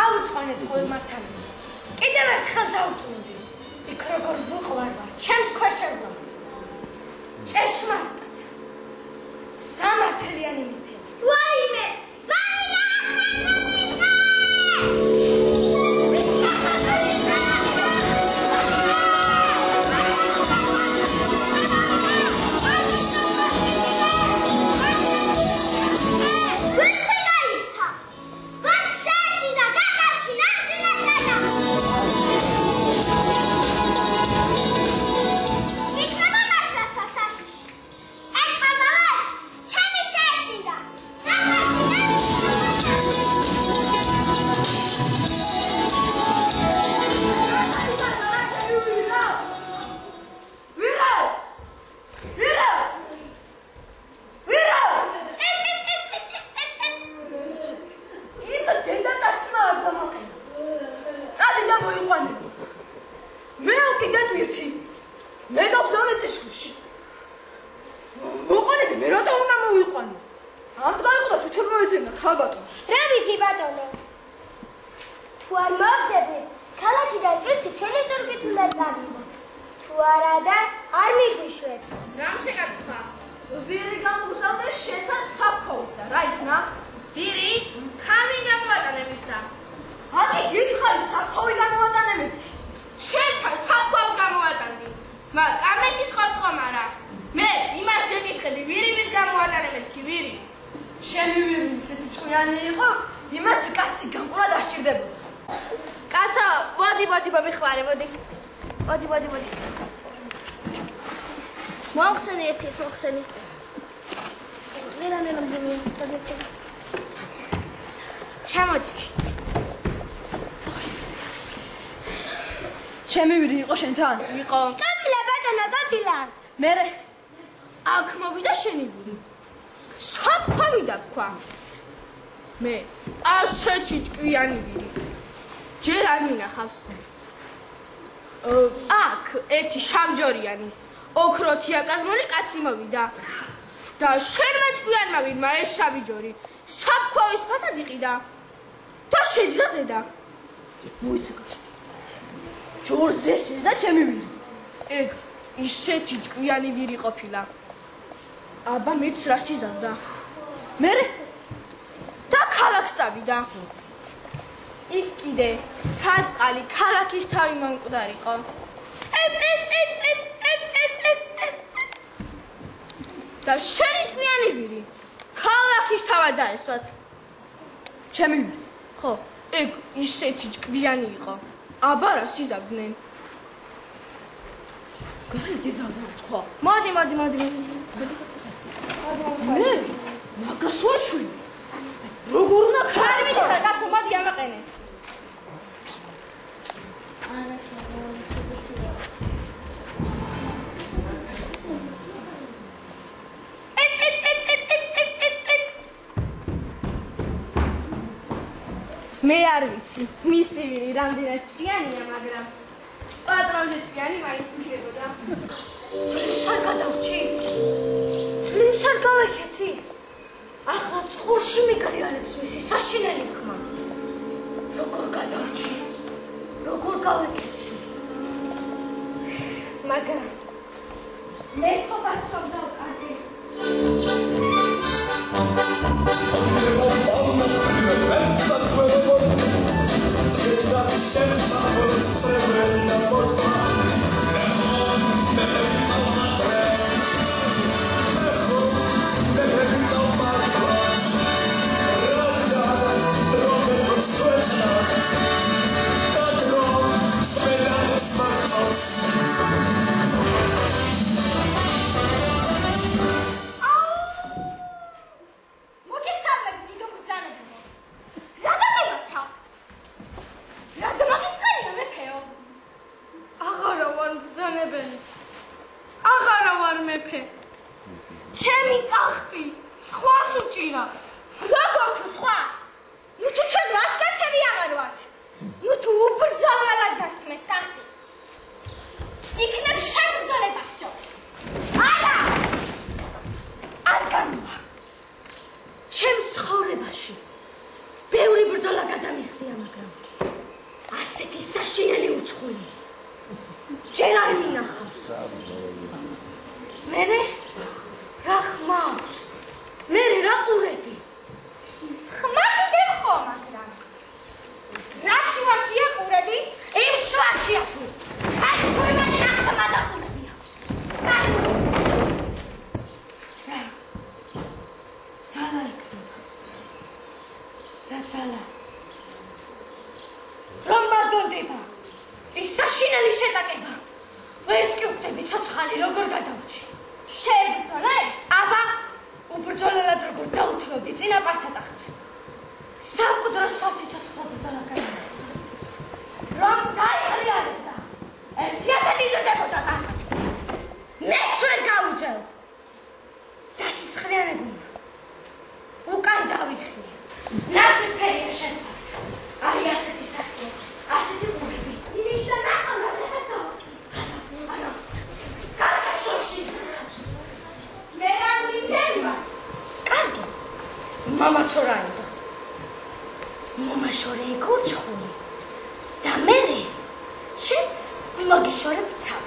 ავუწყანეთ ყოველმათთან. კიდევ ერთხელ დავწუნდი. იქ როგორ ვუყვარ ვარ, ჩემს ქვეშ ვდომს. ჭეშმარიტად. სამართლიანი მეფე. ვაიმე! ჩემი ვირი იყო შენთან? იყო. კაპილა ბატონო, კაპილა. მე აქ მოვიდა შენი ვირი. საფქვა ვიდაბქვა. მე ასეთი ჭკვიანი ვირი. ჯერ არ მინახავს. აქ ერთი შავჯორიანი, ოქროთი აკაზმული კაცი მოვიდა. და შენმა ჭკვიანმა ვირმა ეს შავი ჯორი საფქვის ფასად იყიდა. და შეჯდა ზედა. მოიცეკა. ჯორზე შეჯდა ჩემი ვირი. ეგ ისეთი ჭკვიანი ვირი ყოფილა. აბა მეც რას იზამდა. მე და ქალაქს წავიდა. იქ კიდე საწყალი ქალაქის თავი მომკვდარიყო. და შენი ჭკვიანი ვირი ქალაქის თავად დაესვათ. ჩემი ვირი. ხო, ეგ ისეთი ჭკვიანი იყო. აბა რას იზამდნენ. გაიგე ზავნა თქვა. მოდი. მე მაგას ვაშვი. როგორ უნდა ხარ მითხარ კაცო, მოდი ამაყენე. მე არ ვიცი, მისი ვირი რამდენად ჭკვიანია, მაგრამ პატრონზე ჭკვიანი მაინც იქნებოდა. წლის არ გადავრჩი? წლის არ გავეკეცი? ახლა წყურში მიგრიანებს მისი საშინელი ხმა. როგორ გადავრჩი? როგორ გავეკეცი? მაგრამ მე ხობაც რომ დავკარგე. ბევრი ბრძოლა გადამიხდია, მაგრამ უჩხული. ჯერ არ მინახავს. მერე რა ხმა აქვს? მერე რა ყურები? ხმა კიდევ ხო, მაგრამ რა შუაშია ყურები? იმ შუაშია თუ. აი სულმანი რა ხმა და ყურები აქვს. ძალა იქნება. რა ძალა? რომ მაგონდება ის საშინელი შეტაკება. ვერც კი ვხვდები ცოცხალი როგორ გადავრჩი. შებრძოლე? აბა, უბრძოლელად როგორ დაუთმევდი წინაპართა ტახტს. სამკვდრო სასიცოცხლო ბრძოლა გაიმართა. რომ დაიღრიალებდა, ერთიათად იზრდებოდა ტანად. მეც ვერ გავუძელ. დასისხლიანებულმა უკან დავიხია. ნაცისფერია შენსავთ. აი ასეთი სახე აქვს, ასეთი ყურები. იმიშდა ნახავ რა დასაცავ. არა, გასასროში ნახავს. მე რამდენია? კარგი. მამაცორაიდო. მომაშორე იგურჩხული. და მერე შენც მოგიშორებ თავთან.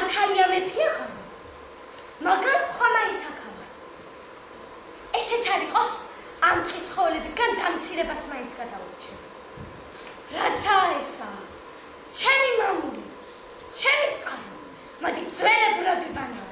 მართალია მეფე ხარ, მაგრამ ხომ მაინც აქაა. ესეც არ იყოს ამ ტყის ცხოველებისგან დამცირებას მაინც გადავურჩე. რაცა ესა? ჩემი მამული, ჩემი წყარო, მოდი ძველებურად ვიბანაო.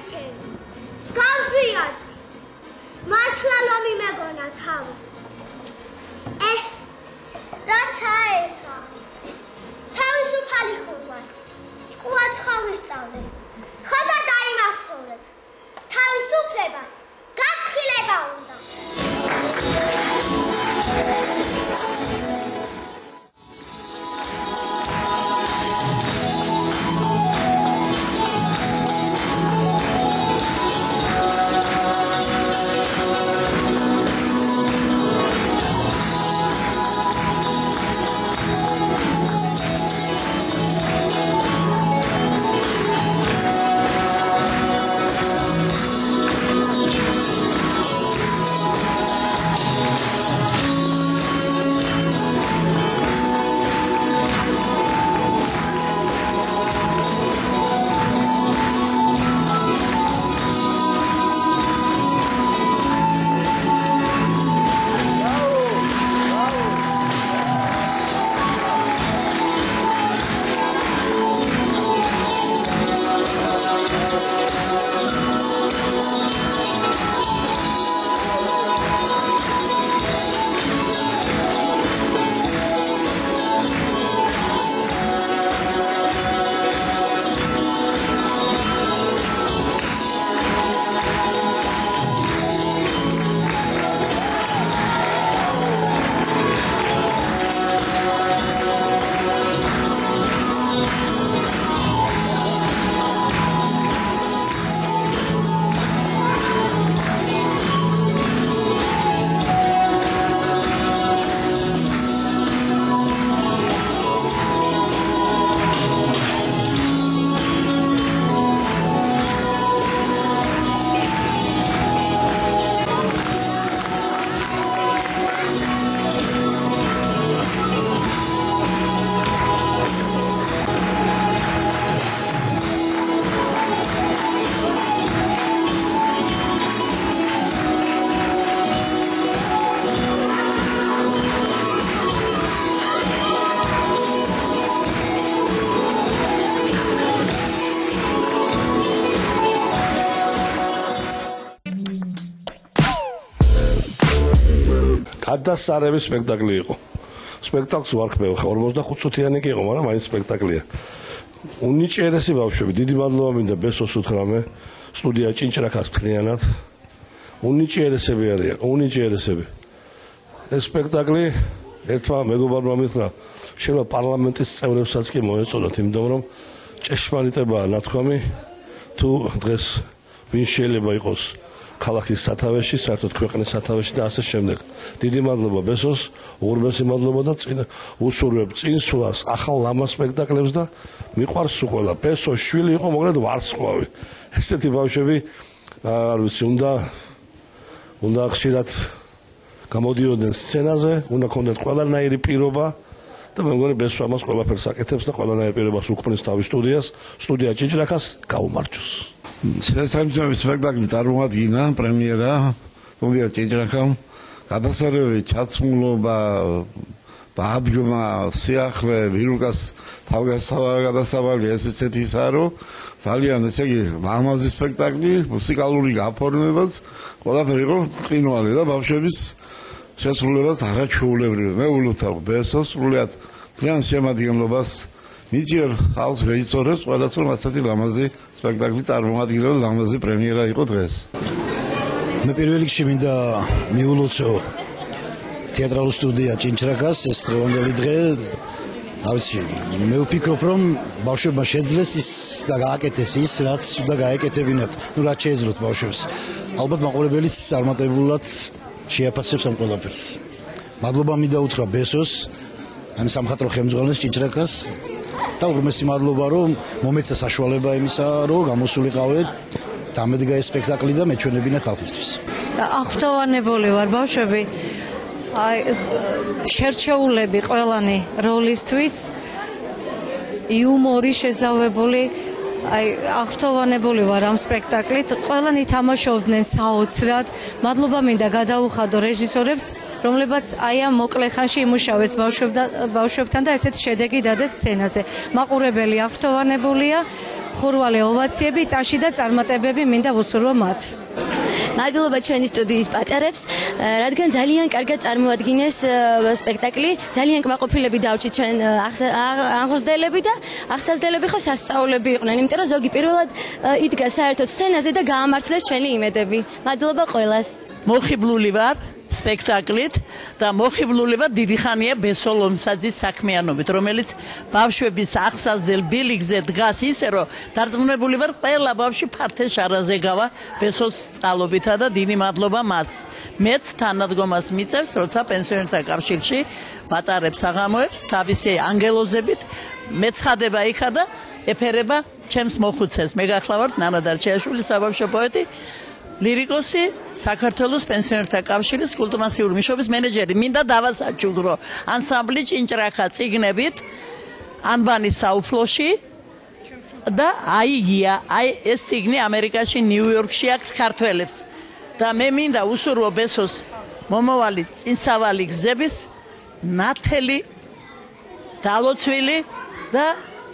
გაითელი. გავზვიად. მართლა ლომი მეგონა თავი. რაცა ესა. თავისუფალი ხურვა. ჭკუა ცხოვისწავლე. ხოდა დაიმახსოვრეთ. თავისუფლებას გაფრთხილება უნდა. გადასარევი სპექტაკლი იყო. სპექტაკლს ვარქმევ, 45 წუთიანი კი იყო, მაგრამ მაინც სპექტაკლია. უნიჭიერესი ბავშვები, დიდი მადლობა მინდა ბესოს უთხრამე, სტუდია ჭინჭრაქას მთლიანად. უნიჭიერესები არიან, უნიჭიერესები. ეს სპექტაკლი ერთმა მეგობარმა მითხრა, შეიძლება პარლამენტის წევრებსაც კი მოეწონათ, იმიტომ რომ ჭეშმარიტებაა ნათქვამი, თუ დღეს ვინ შეიძლება იყოს ქალაქის სათავეში, საერთოდ ქვეყნის სათავეში და ასე შემდეგ. დიდი მადლობა ბესოს, უღრმესი მადლობა და უსურვებ წინსვლას, ახალ ლამაზ სპექტაკლებს და მიყვარს უყველა. ბესოს შვილი იყო, მოკლედ ვარსკვლავი. ესეთი ბავშვები, არ ვიცი, უნდა ხშირად გამოდიოდნენ სცენაზე, უნდა ქონდეთ ყველანაირი პირობა და მე მგონი ბესო ამას ყველაფერს აკეთებს და ყველანაირ პირობას უქმნის თავის სტუდიას, სტუდია ჭინჭრაქას გაუმარჯოს. შესაძლებელი სპექტაკლი წარმოადგინა პრემიერა სტუდია ჭინჭრაქამ გადასარევი ჩაცმულობა ბაბგმა სიახლე ვირუკას თავგასავალი ესეთი ისაა რომ ძალიან ესე იგი ლამაზი სპექტაკლი მუსიკალური გაფორმებაც ყველაფერი იყო ყინვალი და ბავშვების შესრულებას არაჩვეულებრივი მე ულოცავ ბესოს სრულიად ძალიან შემადგენლობას მიჯერ ხალხს რეჟისორებს ყველას რომ ასეთი ლამაზი სპექტაკლი წარმოადგინა და ლამაზი პრემიერა იყო დღეს. მე პირველ რიგში მინდა მიულოცო თეატრალურ სტუდია ჭინჭრაქას ეს დღევანდელი დღე. ავიცი, მე ვფიქრობ რომ ბავშვებმა შეძლეს ის და გააკეთეს ის რაც უნდა გაეკეთებინათ. ნუ რაც შეეძლოთ ბავშვებს. ალბათ მაყურებელიც წარმატებულად შეაფასებს ამ ყველაფერს. მადლობა მინდა უთხრა ბესოს, ამ სამხატვრო ხელმძღვანელს ჭინჭრაქას. და უღრმესი მადლობა რომ მომეცა საშუალება იმისა რომ გამოსულიყავე დამედგა ეს სპექტაკლი და მეჩვენებინა ხალხისთვის. აღფრთოვანებული ვარ ბავშვები შერჩეულები ყველანი როლისთვის იუმორი შეზავებული აღფრთოვანებული ვარ ამ სპექტაკლით ყველანი თამაშობდნენ საოცრად მადლობა მინდა გადაუხადო რეჟისორებს რომლებაც აი ამ მოკლე ხანში იმუშავეს ბავშვებთან და ესეთ შედეგი დადეს სცენაზე მაყურებელი აღფრთოვანებულია ხურვალე ოვაციები, ტაში და წარმატებები მინდა ვუსურვო მათ. მადლობა ჩვენი სტუდიის პატარებს, რადგან ძალიან კარგად წარმოადგინეს სპექტაკლი, ძალიან კმაყოფილები დავრჩით ჩვენ აღზრდელები და აღსაზრდელები ხო სასწაულები იყვნენ, იმიტომ რომ ზოგი პირველად იდგა საერთოდ სცენაზე და გაამართლეს ჩვენი იმედები. მადლობა ყველას. მოხიბლული ვარ სპექტაკლით და მოხიბლული ვარ დიდი ხანია ბესოლომსაძის საქმიანობით, რომელიც ბავშვების აღსაზრდელ ბილიკზე დგას ისე, რომ დარწმუნებული ვარ ყველა ბავშვი ფართე შარაზე გავა ბესოს წყალობითა და დიდი მადლობა მას. მეც თანადგომას მიწევს, როცა პენსიონერთა კავშირში ვატარებ საღამოებს თავისი ანგელოზებით, მეცხადება იქა და ეფერება ჩემს მოხუცეს. მე გახლავართ ნანა დარჩეაშვილი, საბავშვო პოეტი, ლირიკოსი, საქართველოს პენსიონერთა კავშირის კულტურმასიური მუშაობის მენეჯერი. მინდა დავასაჩუქრო ანსამბლი ჭინჭრახა წიგნებით ანბანის საუფლოში და აი ეს წიგნი ამერიკაში ნიუ-იორკში აქვს ქართველებს და მე მინდა უსურვო ბესოს მომავალი წინსავალი გზების ნათელი დალოცვილი და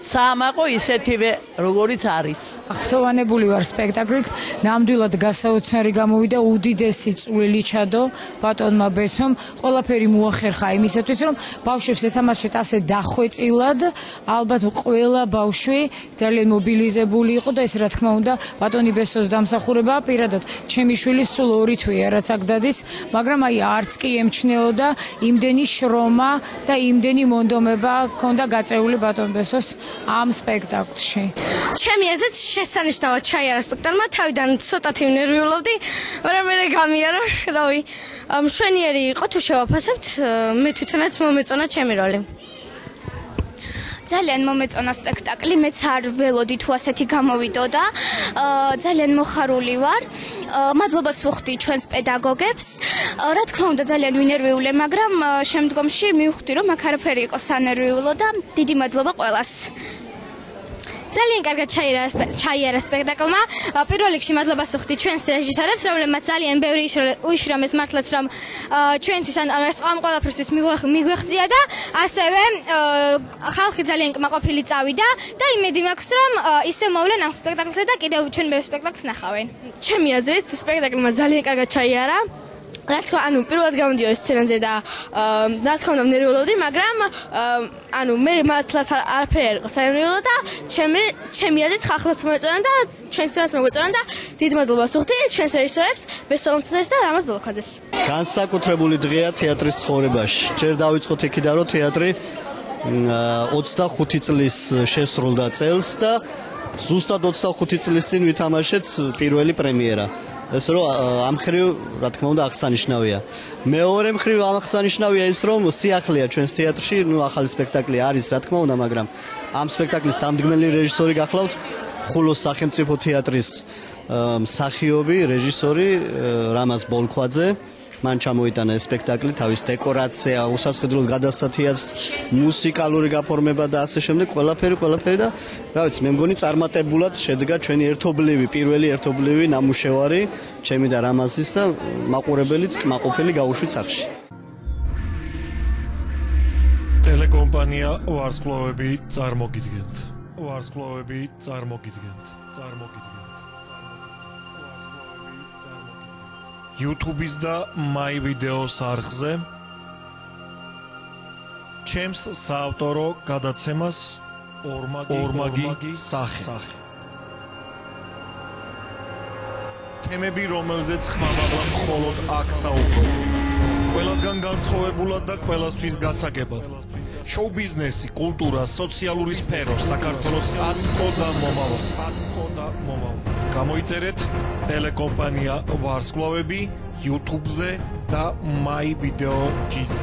საამაყო ისეთივე როგორიც არის. აღფრთოვანებული ვარ სპექტაკლით, ნამდვილად გასაოცარი გამოვიდა, უდიდესი წვლილი ჩადო ბატონმა ბესომ, ყველაფერი მოახერხა იმისათვის, რომ ბავშვებს ეთამაშეთ ასე დახვეწილად, ალბათ ყველა ბავშვი ძალიან მობილიზებული იყო და ეს რა თქმა უნდა ბატონი ბესოს დამსახურებაა, პირადად ჩემი შვილი სულ 2 თვეა რაც აქ დადის, მაგრამ აი არც კი ემჩნეოდა იმდენი შრომა და იმდენი მონდომება ჰქონდა გაწეული ბატონ ბესოს ამ სპექტაკლში. ჩემი აზრით შესანიშნავად ჩაიარა სპექტაკლმა, თავიდან ცოტათი ნერვიულობდი, მაგრამ მე გამიარა, რავი, მშვენიერი იყო თუ შევაფასებთ, მე თვითონაც მომეწონა ჩემი როლი. ძალიან მომეწონა სპექტაკლი, მეც არ ველოდი თუ ასეთი გამოვიდოდა. ძალიან მოხარული ვარ. მადლობას ვუხდი ჩვენს პედაგოგებს. რა თქმა უნდა ძალიან ვინერვიულე, მაგრამ შემდგომში მივხვდი რომ აქ არაფერი იყო სანერვიულო და დიდი მადლობა ყველას. ძალიან კარგად ჩაიარა სპექტაკლმა. პირველ რიგში მადლობას ვუხდი ჩვენს რეჟისორებს, რომლებმაც ძალიან ბევრი უშრომეს მართლაც რომ ჩვენთვის ამ ყველაფერთვის მიგვეღწია და ასევე ხალხი ძალიან კმაყოფილი წავიდა და იმედი მაქვს რომ ისე მოვლენ ამ სპექტაკლზე და კიდევ ჩვენ ბევრ სპექტაკლს ნახავენ. ჩემი აზრით სპექტაკლმა ძალიან კარგად ჩაიარა. რა თქმა უნდა, პირველად გამოდიოდი სცენაზე და რა თქმა უნდა ნერვიულობდი, მაგრამ მე მართლაც არაფერი არ იყო სანერვიულო და ჩემი აზრით ხალხსაც მოეწონა და ჩვენთვისაც მოგვეწონა და დიდი მადლობას ვუხდი ჩვენს რეჟისორებს, ბესოლომსაძეს და რამაზ ბოლოქვაძეს. განსაკუთრებული დღეა თეატრის ცხოვრებაში. ჯერ დავიწყოთ იქიდან, რომ თეატრი 25 წლის შესრულდა წელს და ზუსტად 25 წლის წინ ვითამაშეთ პირველი პრემიერა. ეს რომ ამ ხრივ რა თქმა უნდა აღსანიშნავია. მეორე მხრივ აღსანიშნავია ის რომ სიახლეა ჩვენს თეატრში, ახალი სპექტაკლი არის რა თქმა უნდა, მაგრამ ამ სპექტაკლის დამდგმელი რეჟისორი გახლავთ ხულოს სახელმწიფო თეატრის მსახიობი რეჟისორი რამაზ ბოლქვაძე. მან ჩამოიტანა ეს სპექტაკლი, თავის დეკორაცია, უსასყიდლოდ გადასათიაც, მუსიკალური გაფორმება და ასე შემდეგ, ყველაფერი და რა ვიცი, მე მგონი წარმატებულად შედგა ჩვენი ერთობლივი, პირველი ერთობლივი ნამუშევარი, ჩემი და რამაზის და მაყურებელიც კმაყოფილი გაუშვით სახში. ტელეკომპანია ვარსკვლავები წარმოგიდგენთ. YouTube-ის და My Videos არხზე ჩემს საავტორო გადაცემას ორმაგი სახე. თემები, რომელზეც ხმამაღლა მხოლოდ აქ საუბრობ. ყველასგან განსხვავებულად და ყველასთვის გასაგებად. შოუ ბიზნესი, კულტურა, სოციალური სფერო, საქართველოს ატყო და მომავალ. გამოიწერეთ ტელეკომპანია ვარსკვლავები YouTube-ზე და My Video G-ზე.